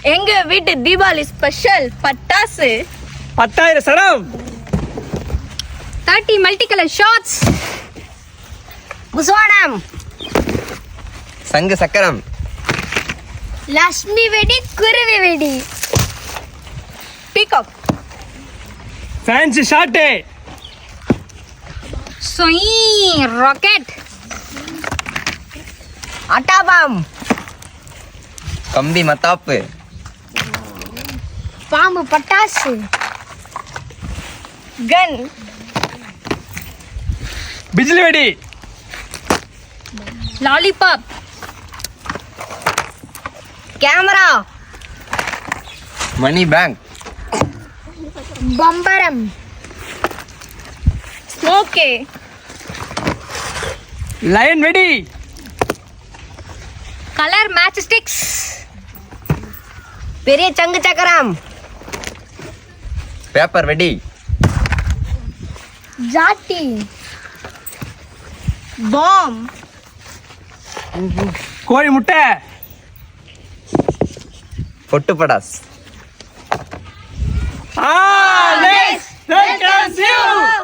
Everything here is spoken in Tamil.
எங்க வீட்டு தீபாவளி ஸ்பெஷல் பட்டாசு. 10,000 சரம். 30 மல்டி கலர் ஷாட்ஸ். புஸ்வானம். சங்கு சக்கரம். லட்சுமி வெடி, குருவி வெடி. பீகாக். Fancy shot. சொய் ராக்கெட். அட்டாபாம். கம்பி மத்தாப்பு. பாம்பு பட்டாசு. கன். பிஜிலி வெடி. லாலிபாப். கேமரா. மணி பேங்க். பம்பரம். ஸ்மோக்கே. லயன் வெடி. Colour match sticks. பெரிய சங்கு சக்கரம். பேப்பர் வெடி. ஜாட்டி. பாம். கோழி முட்டை. பொட்டு படாஸ். Let's you.